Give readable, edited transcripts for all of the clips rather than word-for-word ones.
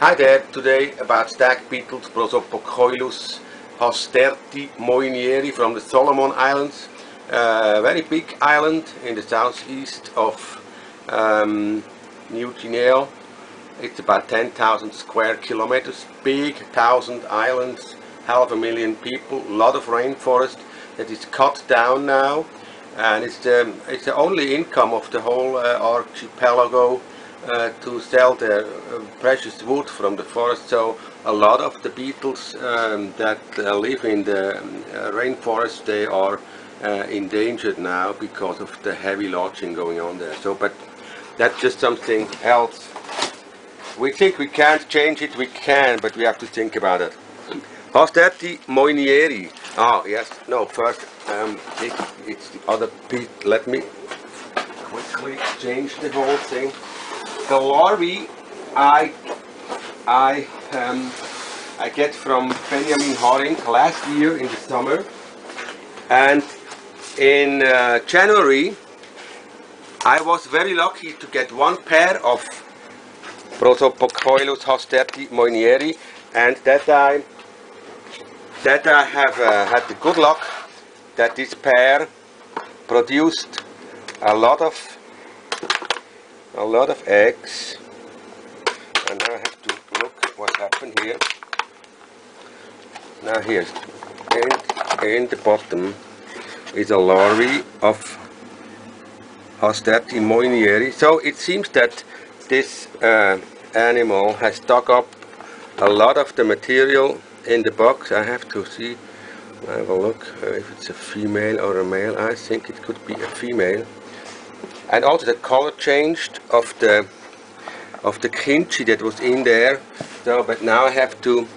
Hi there, today about stag beetles, Prosopocoilus, hasterti, moinieri from the Solomon Islands. Very big island in the southeast of New Guinea. It's about 10,000 square kilometers, big, 1,000 islands, 500,000 people, a lot of rainforest that is cut down now, and it's the only income of the whole archipelago to sell their precious wood from the forest. So a lot of the beetles that live in the rainforest, they are endangered now because of the heavy logging going on there. So, but that's just something else. We think we can't change it, we can, but we have to think about it. Hasterti moinieri. Ah, yes, no, first, it's the other piece. Let me quickly change the whole thing. The larvae I get from Benjamin Haring last year in the summer, and in January I was very lucky to get one pair of Prosopocoilus hasterti moinieri, and that I have had the good luck that this pair produced a lot of eggs. And now I have to look what happened here. Now here's in the bottom is a larvae of hasterti moinieri. So it seems that this animal has dug up a lot of the material in the box. I have to see, have a look if it's a female or a male. I think it could be a female. And also the color changed of the kimchi that was in there. So, but now I have to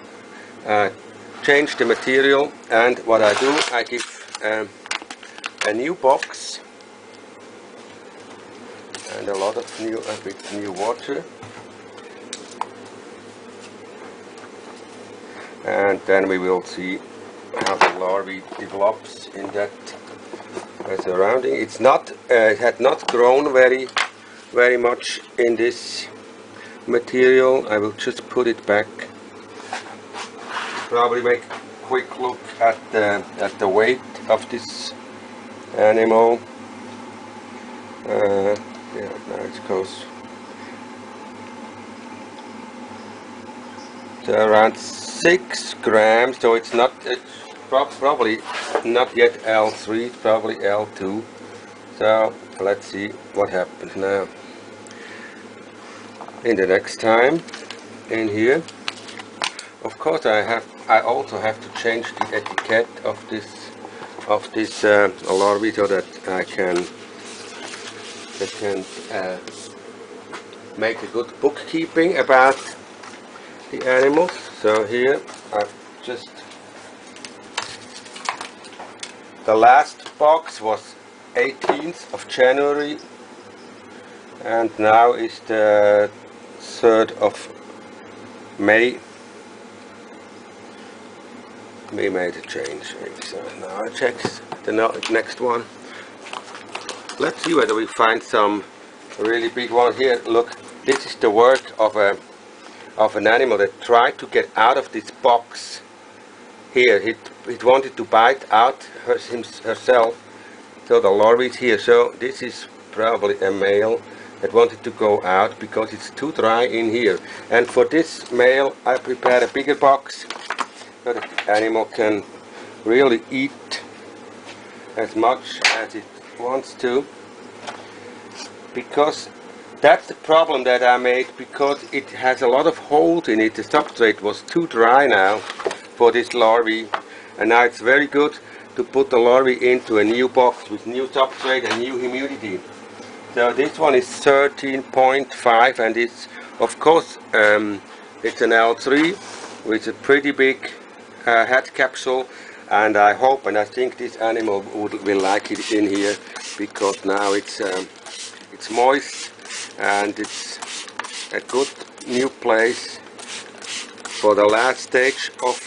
change the material, and what I do, I give a new box and a bit new water, and then we will see how the larvae develops in that surrounding. It's not, it had not grown very much in this material. I will just put it back. Probably make a quick look at the weight of this animal. Yeah, now it goes to around 6 grams. So it's not. Probably not yet L3, probably L2. So let's see what happens now. In the next time, in here, of course, I also have to change the etiquette of this larvae so that I can make a good bookkeeping about the animals. So here I've just. The last box was 18th of January, and now is the 3rd of May. We made a change. So now I check the next one. Let's see whether we find some really big one here. Look, this is the work of an animal that tried to get out of this box. Here, it wanted to bite out herself, so the larvae is here. So this is probably a male that wanted to go out because it's too dry in here. And for this male, I prepared a bigger box so that the animal can really eat as much as it wants to. Because that's the problem that I made, because it has a lot of holes in it. The substrate was too dry now for this larvae, and now it's very good to put the larvae into a new box with new substrate and new humidity. So this one is 13.5, and it's, of course, it's an L3 with a pretty big head capsule, and I hope and I think this animal will like it in here, because now it's moist and it's a good new place for the last stage of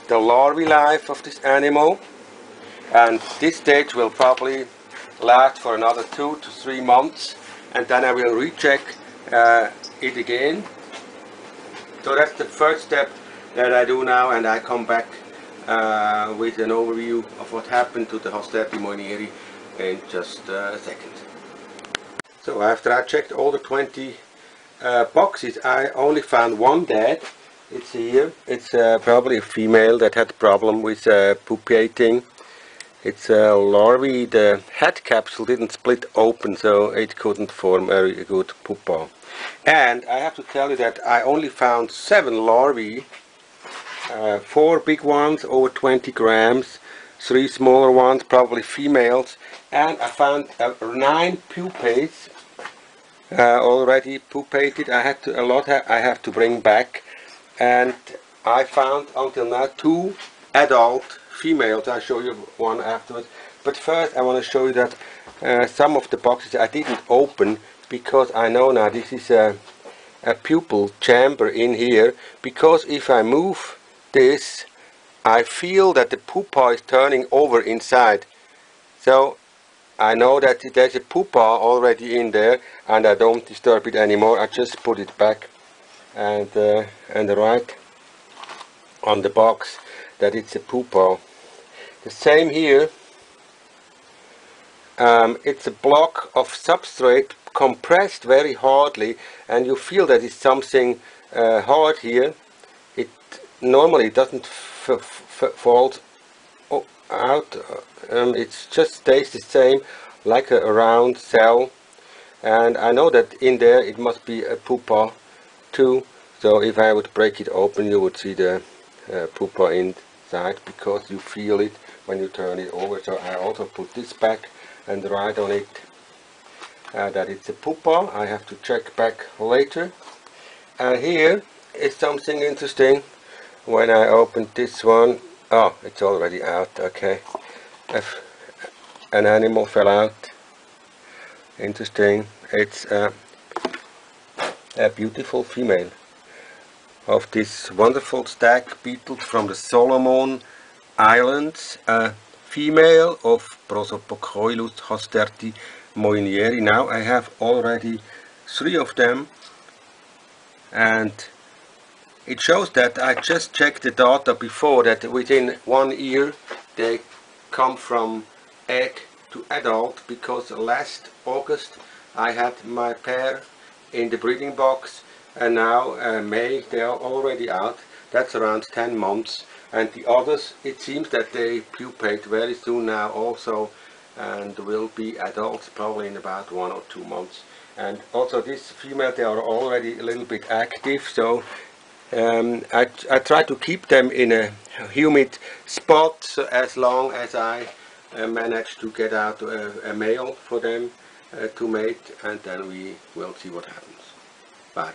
the larvae life of this animal. And this stage will probably last for another 2 to 3 months, and then I will recheck it again So that's the first step that I do now, and I come back with an overview of what happened to the hasterti moinieri in just a second. So after I checked all the 20 boxes, I only found one dead. It's here. It's probably a female that had a problem with pupating. It's a larvae. The head capsule didn't split open, so it couldn't form a good pupa. And I have to tell you that I only found 7 larvae, 4 big ones over 20 grams, 3 smaller ones, probably females, and I found 9 pupates already pupated. I had to, I have to bring back, and I found until now 2 adult females. I'll show you one afterwards, but first I want to show you that some of the boxes I didn't open because I know now this is a pupal chamber in here, because if I move this I feel that the pupa is turning over inside, so I know that there's a pupa already in there, and I don't disturb it anymore. I just put it back and write on the box that it's a pupa. The same here. It's a block of substrate compressed very hardly, and you feel that it's something hard here. It normally doesn't fall out. It just stays the same, like a round cell, and I know that in there it must be a pupa too. So if I would break it open, you would see the pupa inside, because you feel it when you turn it over. So I also put this back and write on it that it's a pupa. I have to check back later. Here is something interesting. When I opened this one, oh, it's already out. Okay, if an animal fell out. Interesting. It's a beautiful female of this wonderful stag beetle from the Solomon Islands, a female of Prosopocoilus hasterti moinieri. Now I have already 3 of them, and it shows that I just checked the data before, that within 1 year they come from egg to adult, because last August I had my pair in the breeding box, and now May they are already out. That's around 10 months, and the others, it seems that they pupate very soon now also, and will be adults probably in about 1 or 2 months. And also this female, they are already a little bit active, so I try to keep them in a humid spot, so as long as I manage to get out a male for them to mate, and then we will see what happens. Bye.